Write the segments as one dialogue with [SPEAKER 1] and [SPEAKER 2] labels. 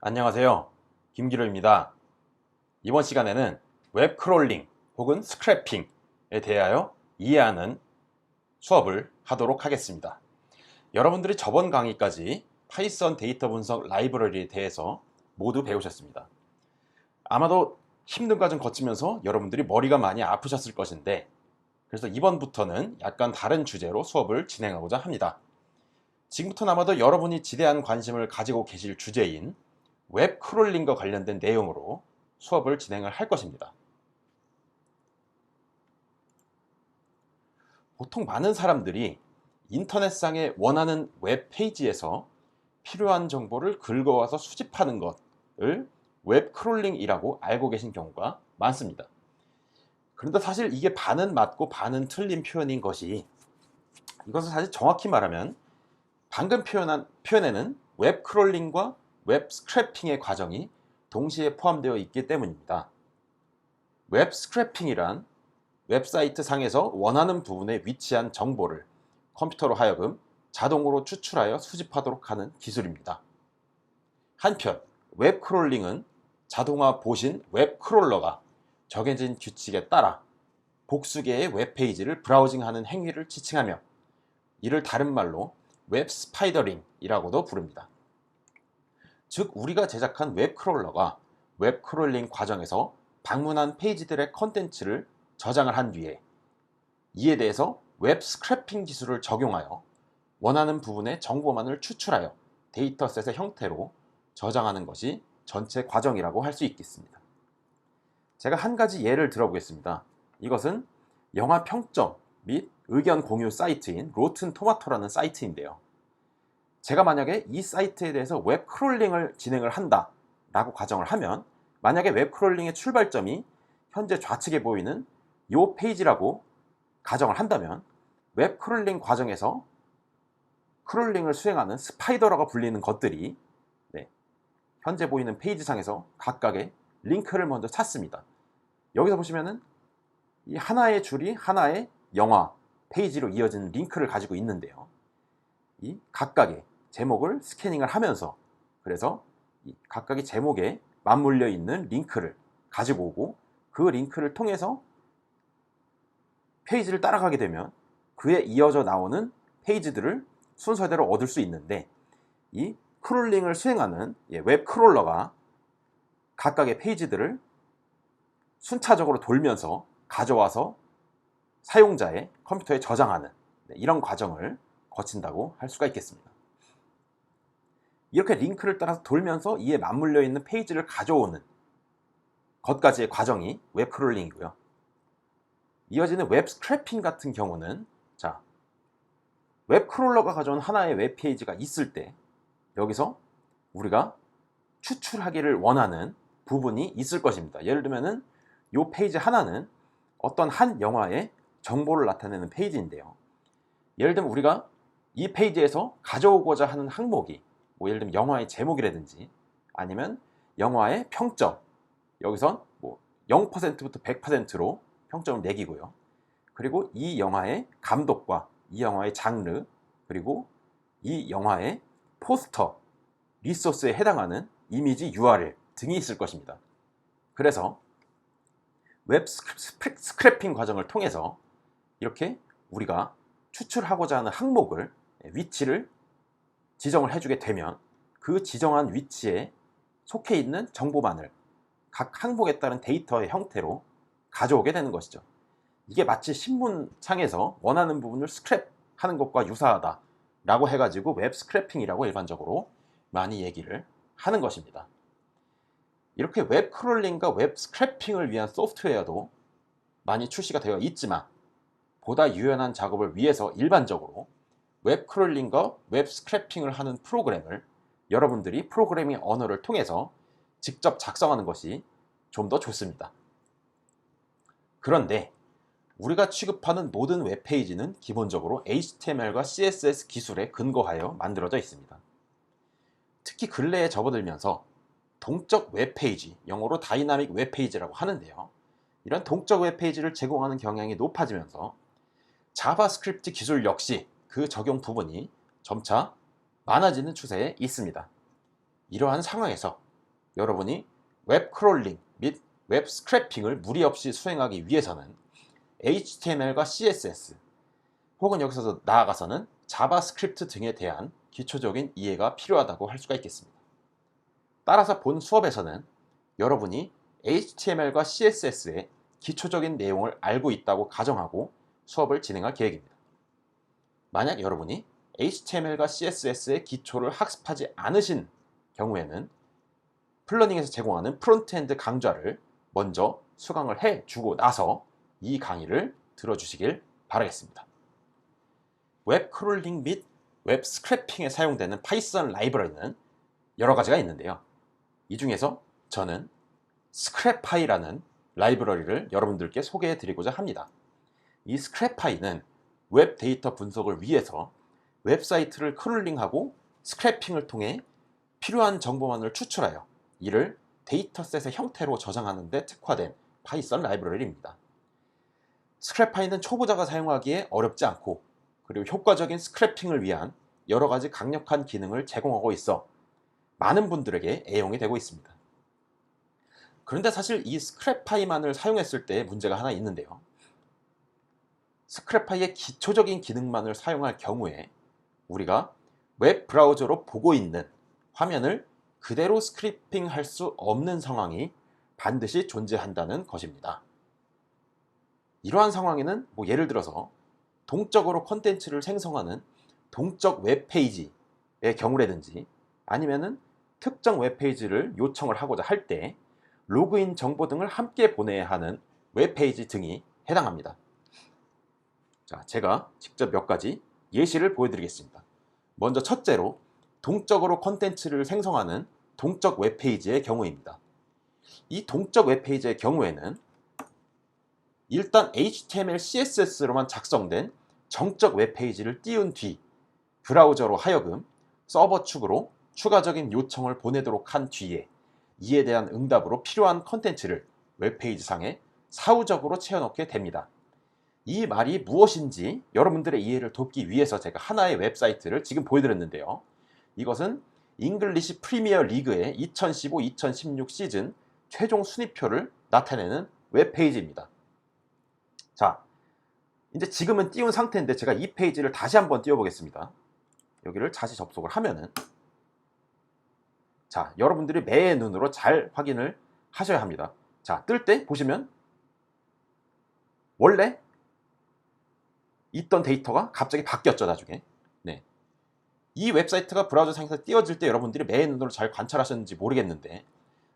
[SPEAKER 1] 안녕하세요. 김기로입니다. 이번 시간에는 웹 크롤링 혹은 스크래핑에 대하여 이해하는 수업을 하도록 하겠습니다. 여러분들이 저번 강의까지 파이썬 데이터 분석 라이브러리에 대해서 모두 배우셨습니다. 아마도 힘든 과정 거치면서 여러분들이 머리가 많이 아프셨을 것인데, 그래서 이번부터는 약간 다른 주제로 수업을 진행하고자 합니다. 지금부터는 아마도 여러분이 지대한 관심을 가지고 계실 주제인 웹 크롤링과 관련된 내용으로 수업을 진행을 할 것입니다. 보통 많은 사람들이 인터넷상에 원하는 웹페이지에서 필요한 정보를 긁어와서 수집하는 것을 웹 크롤링이라고 알고 계신 경우가 많습니다. 그런데 사실 이게 반은 맞고 반은 틀린 표현인 것이, 이것은 사실 정확히 말하면 방금 표현에는 웹 크롤링과 웹 스크래핑의 과정이 동시에 포함되어 있기 때문입니다. 웹 스크래핑이란 웹사이트 상에서 원하는 부분에 위치한 정보를 컴퓨터로 하여금 자동으로 추출하여 수집하도록 하는 기술입니다. 한편 웹 크롤링은 자동화 보신 웹 크롤러가 정해진 규칙에 따라 복수개의 웹페이지를 브라우징하는 행위를 지칭하며, 이를 다른 말로 웹 스파이더링이라고도 부릅니다. 즉, 우리가 제작한 웹 크롤러가 웹 크롤링 과정에서 방문한 페이지들의 컨텐츠를 저장을 한 뒤에 이에 대해서 웹 스크래핑 기술을 적용하여 원하는 부분의 정보만을 추출하여 데이터셋의 형태로 저장하는 것이 전체 과정이라고 할 수 있겠습니다. 제가 한 가지 예를 들어보겠습니다. 이것은 영화 평점 및 의견 공유 사이트인 로튼 토마토라는 사이트인데요. 제가 만약에 이 사이트에 대해서 웹 크롤링을 진행을 한다 라고 가정을 하면, 만약에 웹 크롤링의 출발점이 현재 좌측에 보이는 이 페이지라고 가정을 한다면, 웹 크롤링 과정에서 크롤링을 수행하는 스파이더라고 불리는 것들이 현재 보이는 페이지상에서 각각의 링크를 먼저 찾습니다. 여기서 보시면은 이 하나의 줄이 하나의 영화 페이지로 이어진 링크를 가지고 있는데요. 이 각각의 제목을 스캐닝을 하면서, 그래서 이 각각의 제목에 맞물려 있는 링크를 가지고 오고, 그 링크를 통해서 페이지를 따라가게 되면 그에 이어져 나오는 페이지들을 순서대로 얻을 수 있는데, 이 크롤링을 수행하는 웹 크롤러가 각각의 페이지들을 순차적으로 돌면서 가져와서 사용자의 컴퓨터에 저장하는 이런 과정을 거친다고 할 수가 있겠습니다. 이렇게 링크를 따라서 돌면서 이에 맞물려 있는 페이지를 가져오는 것까지의 과정이 웹 크롤링이고요. 이어지는 웹 스크래핑 같은 경우는, 웹 크롤러가 가져온 하나의 웹 페이지가 있을 때 여기서 우리가 추출하기를 원하는 부분이 있을 것입니다. 예를 들면은 이 페이지 하나는 어떤 한 영화의 정보를 나타내는 페이지인데요. 예를 들면 우리가 이 페이지에서 가져오고자 하는 항목이 예를 들면 영화의 제목이라든지 아니면 영화의 평점, 여기선 0%부터 100%로 평점을 매기고요. 그리고 이 영화의 감독과 이 영화의 장르, 그리고 이 영화의 포스터, 리소스에 해당하는 이미지 URL 등이 있을 것입니다. 그래서 웹 스크래핑 과정을 통해서 이렇게 우리가 추출하고자 하는 항목을, 위치를 지정을 해주게 되면 그 지정한 위치에 속해 있는 정보만을 각 항목에 따른 데이터의 형태로 가져오게 되는 것이죠. 이게 마치 신문상에서 원하는 부분을 스크랩하는 것과 유사하다 라고 해가지고 웹 스크래핑이라고 일반적으로 많이 얘기를 하는 것입니다. 이렇게 웹 크롤링과 웹 스크래핑을 위한 소프트웨어도 많이 출시가 되어 있지만, 보다 유연한 작업을 위해서 일반적으로 웹 크롤링과 웹 스크래핑을 하는 프로그램을 여러분들이 프로그래밍 언어를 통해서 직접 작성하는 것이 좀 더 좋습니다. 그런데 우리가 취급하는 모든 웹페이지는 기본적으로 HTML과 CSS 기술에 근거하여 만들어져 있습니다. 특히 근래에 접어들면서 동적 웹페이지, 영어로 다이나믹 웹페이지라고 하는데요. 이런 동적 웹페이지를 제공하는 경향이 높아지면서 자바스크립트 기술 역시 그 적용 부분이 점차 많아지는 추세에 있습니다. 이러한 상황에서 여러분이 웹 크롤링 및 웹 스크래핑을 무리 없이 수행하기 위해서는 HTML과 CSS 혹은 여기서 나아가서는 자바스크립트 등에 대한 기초적인 이해가 필요하다고 할 수가 있겠습니다. 따라서 본 수업에서는 여러분이 HTML과 CSS의 기초적인 내용을 알고 있다고 가정하고 수업을 진행할 계획입니다. 만약 여러분이 HTML과 CSS의 기초를 학습하지 않으신 경우에는 플러닝에서 제공하는 프론트엔드 강좌를 먼저 수강을 해주고 나서 이 강의를 들어주시길 바라겠습니다. 웹 크롤링 및 웹 스크래핑에 사용되는 파이썬 라이브러리는 여러 가지가 있는데요. 이 중에서 저는 스크래파이라는 라이브러리를 여러분들께 소개해 드리고자 합니다. 이 스크래파이는 웹 데이터 분석을 위해서 웹사이트를 크롤링하고 스크래핑을 통해 필요한 정보만을 추출하여 이를 데이터셋의 형태로 저장하는 데 특화된 파이썬 라이브러리입니다. 스크래파이는 초보자가 사용하기에 어렵지 않고 그리고 효과적인 스크래핑을 위한 여러 가지 강력한 기능을 제공하고 있어 많은 분들에게 애용이 되고 있습니다. 그런데 사실 이 스크래파이만을 사용했을 때 문제가 하나 있는데요. 스크래파이의 기초적인 기능만을 사용할 경우에 우리가 웹 브라우저로 보고 있는 화면을 그대로 스크래핑할 수 없는 상황이 반드시 존재한다는 것입니다. 이러한 상황에는 예를 들어서 동적으로 콘텐츠를 생성하는 동적 웹페이지의 경우라든지 아니면은 특정 웹페이지를 요청을 하고자 할 때 로그인 정보 등을 함께 보내야 하는 웹페이지 등이 해당합니다. 자, 제가 직접 몇 가지 예시를 보여드리겠습니다. 먼저 첫째로 동적으로 콘텐츠를 생성하는 동적 웹페이지의 경우입니다. 이 동적 웹페이지의 경우에는 일단 HTML, CSS로만 작성된 정적 웹페이지를 띄운 뒤 브라우저로 하여금 서버 측으로 추가적인 요청을 보내도록 한 뒤에 이에 대한 응답으로 필요한 콘텐츠를 웹페이지 상에 사후적으로 채워넣게 됩니다. 이 말이 무엇인지 여러분들의 이해를 돕기 위해서 제가 하나의 웹사이트를 지금 보여드렸는데요. 이것은 잉글리시 프리미어 리그의 2015-2016 시즌 최종 순위표를 나타내는 웹페이지입니다. 자, 이제 지금은 띄운 상태인데 제가 이 페이지를 다시 한번 띄워보겠습니다. 여기를 다시 접속을 하면은 자, 여러분들이 매의 눈으로 잘 확인을 하셔야 합니다. 자, 뜰 때 보시면 원래 있던 데이터가 갑자기 바뀌었죠, 나중에. 네. 이 웹사이트가 브라우저 상에서 띄워질 때 여러분들이 매의 눈으로 잘 관찰하셨는지 모르겠는데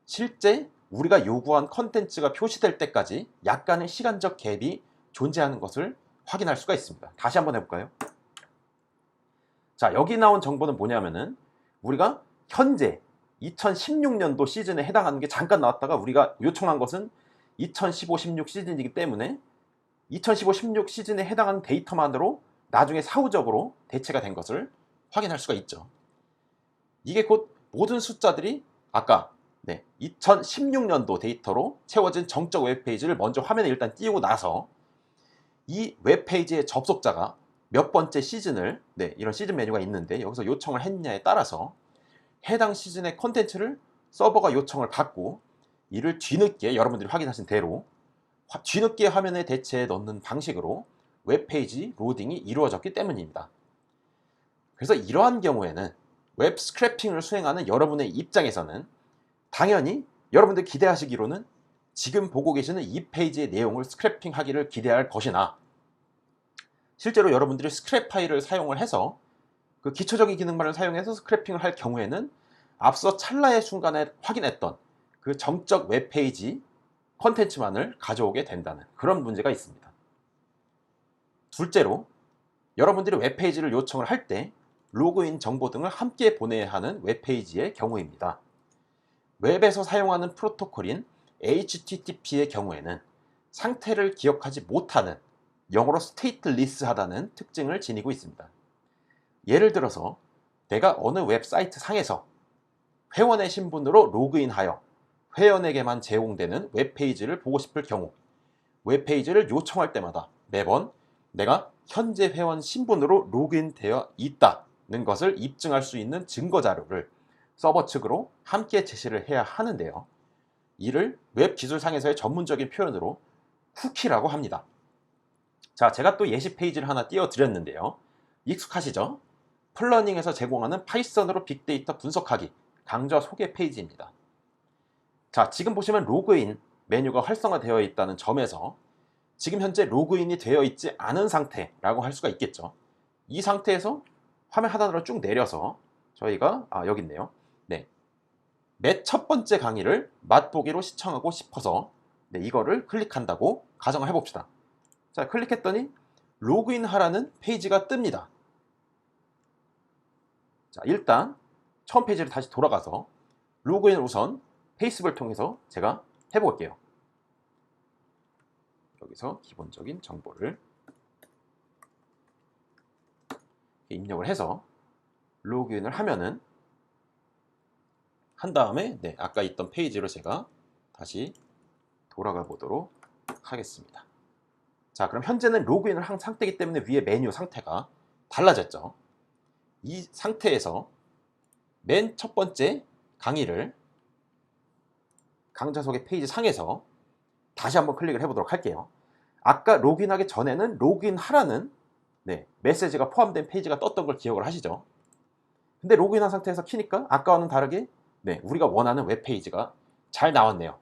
[SPEAKER 1] 실제 우리가 요구한 컨텐츠가 표시될 때까지 약간의 시간적 갭이 존재하는 것을 확인할 수가 있습니다. 다시 한번 해볼까요? 자, 여기 나온 정보는 뭐냐면은 우리가 현재 2016년도 시즌에 해당하는 게 잠깐 나왔다가 우리가 요청한 것은 2015-16 시즌이기 때문에 2015-16 시즌에 해당하는 데이터만으로 나중에 사후적으로 대체가 된 것을 확인할 수가 있죠. 이게 곧 모든 숫자들이 아까 2016년도 데이터로 채워진 정적 웹페이지를 먼저 화면에 일단 띄우고 나서 이 웹페이지의 접속자가 몇 번째 시즌을 이런 시즌 메뉴가 있는데 여기서 요청을 했느냐에 따라서 해당 시즌의 콘텐츠를 서버가 요청을 받고 이를 뒤늦게 여러분들이 확인하신 대로 뒤늦게 화면에 대체해 넣는 방식으로 웹페이지 로딩이 이루어졌기 때문입니다. 그래서 이러한 경우에는 웹 스크래핑을 수행하는 여러분의 입장에서는 당연히 여러분들 기대하시기로는 지금 보고 계시는 이 페이지의 내용을 스크래핑하기를 기대할 것이나 실제로 여러분들이 스크래파이를 사용을 해서 그 기초적인 기능만을 사용해서 스크래핑을 할 경우에는 앞서 찰나의 순간에 확인했던 그 정적 웹페이지 콘텐츠만을 가져오게 된다는 그런 문제가 있습니다. 둘째로 여러분들이 웹페이지를 요청을 할 때 로그인 정보 등을 함께 보내야 하는 웹페이지의 경우입니다. 웹에서 사용하는 프로토콜인 HTTP의 경우에는 상태를 기억하지 못하는 영어로 stateless하다는 특징을 지니고 있습니다. 예를 들어서 내가 어느 웹사이트 상에서 회원의 신분으로 로그인하여 회원에게만 제공되는 웹페이지를 보고 싶을 경우 웹페이지를 요청할 때마다 매번 내가 현재 회원 신분으로 로그인되어 있다는 것을 입증할 수 있는 증거 자료를 서버 측으로 함께 제시를 해야 하는데요. 이를 웹 기술상에서의 전문적인 표현으로 쿠키라고 합니다. 자, 제가 또 예시 페이지를 하나 띄워드렸는데요. 익숙하시죠? 플러닝에서 제공하는 파이썬으로 빅데이터 분석하기 강좌 소개 페이지입니다. 자, 지금 보시면 로그인 메뉴가 활성화되어 있다는 점에서 지금 현재 로그인이 되어 있지 않은 상태라고 할 수가 있겠죠. 이 상태에서 화면 하단으로 쭉 내려서 저희가 여기 있네요. 네, 맨 첫 번째 강의를 맛보기로 시청하고 싶어서 이거를 클릭한다고 가정을 해봅시다. 자, 클릭했더니 로그인 하라는 페이지가 뜹니다. 자, 일단 처음 페이지로 다시 돌아가서 로그인을 우선 페이스북을 통해서 제가 해볼게요. 여기서 기본적인 정보를 입력을 해서 로그인을 하면은 한 다음에 아까 있던 페이지로 제가 다시 돌아가 보도록 하겠습니다. 자, 그럼 현재는 로그인을 한 상태이기 때문에 위에 메뉴 상태가 달라졌죠. 이 상태에서 맨 첫 번째 강의를 강좌 소개 페이지 상에서 다시 한번 클릭을 해보도록 할게요. 아까 로그인하기 전에는 로그인하라는 메시지가 포함된 페이지가 떴던 걸 기억을 하시죠? 근데 로그인한 상태에서 키니까 아까와는 다르게 우리가 원하는 웹페이지가 잘 나왔네요.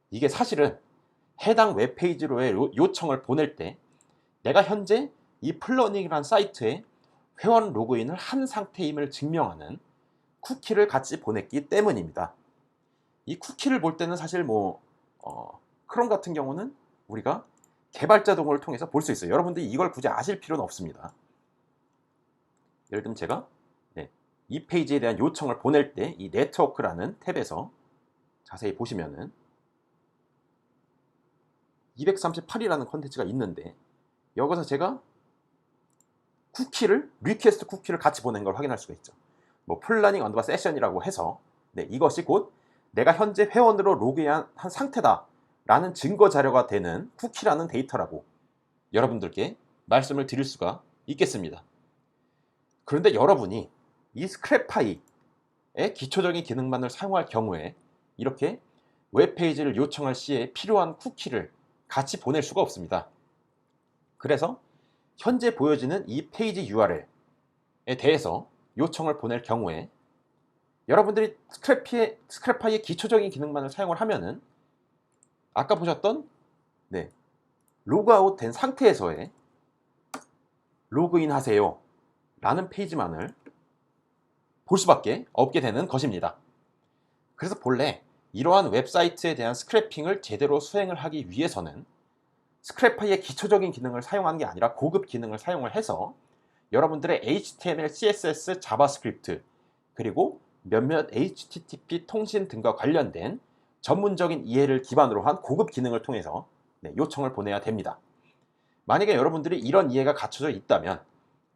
[SPEAKER 1] 이게 사실은 해당 웹페이지로의 요청을 보낼 때 내가 현재 이 플러닝이라는 사이트에 회원 로그인을 한 상태임을 증명하는 쿠키를 같이 보냈기 때문입니다. 이 쿠키를 볼 때는 사실 크롬 같은 경우는 우리가 개발자 동호를 통해서 볼 수 있어요. 여러분들이 이걸 굳이 아실 필요는 없습니다. 예를 들면 제가 이 페이지에 대한 요청을 보낼 때 이 네트워크라는 탭에서 자세히 보시면은 238이라는 컨텐츠가 있는데 여기서 제가 리퀘스트 쿠키를 같이 보낸 걸 확인할 수가 있죠. 플래닝 언더바 세션이라고 해서 이것이 곧 내가 현재 회원으로 로그인한 상태다 라는 증거 자료가 되는 쿠키라는 데이터라고 여러분들께 말씀을 드릴 수가 있겠습니다. 그런데 여러분이 이 스크랩파이의 기초적인 기능만을 사용할 경우에 이렇게 웹페이지를 요청할 시에 필요한 쿠키를 같이 보낼 수가 없습니다. 그래서 현재 보여지는 이 페이지 URL에 대해서 요청을 보낼 경우에 여러분들이 스크랩파이의 기초적인 기능만을 사용을 하면은 아까 보셨던 로그아웃 된 상태에서의 로그인 하세요 라는 페이지만을 볼 수밖에 없게 되는 것입니다. 그래서 본래 이러한 웹사이트에 대한 스크래핑을 제대로 수행을 하기 위해서는 스크랩파이의 기초적인 기능을 사용하는 게 아니라 고급 기능을 사용을 해서 여러분들의 HTML, CSS, 자바스크립트 그리고 몇몇 HTTP 통신 등과 관련된 전문적인 이해를 기반으로 한 고급 기능을 통해서 요청을 보내야 됩니다. 만약에 여러분들이 이런 이해가 갖춰져 있다면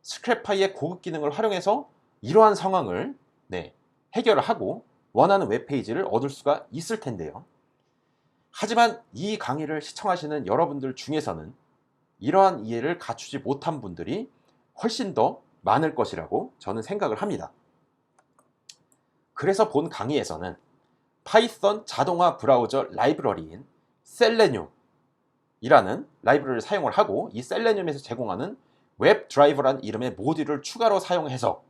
[SPEAKER 1] 스크랩파이의 고급 기능을 활용해서 이러한 상황을 해결을 하고 원하는 웹페이지를 얻을 수가 있을 텐데요. 하지만 이 강의를 시청하시는 여러분들 중에서는 이러한 이해를 갖추지 못한 분들이 훨씬 더 많을 것이라고 저는 생각을 합니다. 그래서 본 강의에서는 파이썬 자동화 브라우저 라이브러리인 셀레늄이라는 라이브러리를 사용을 하고 이 셀레늄에서 제공하는 웹 드라이버라는 이름의 모듈을 추가로 사용해서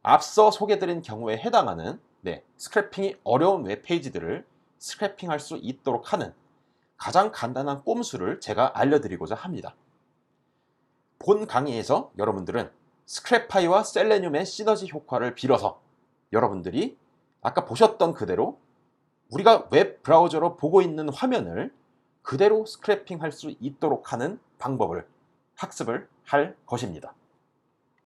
[SPEAKER 1] 앞서 소개드린 경우에 해당하는 스크래핑이 어려운 웹페이지들을 스크래핑할 수 있도록 하는 가장 간단한 꼼수를 제가 알려드리고자 합니다. 본 강의에서 여러분들은 스크랩파이와 셀레늄의 시너지 효과를 빌어서 여러분들이 아까 보셨던 그대로 우리가 웹 브라우저로 보고 있는 화면을 그대로 스크래핑할 수 있도록 하는 방법을 학습을 할 것입니다.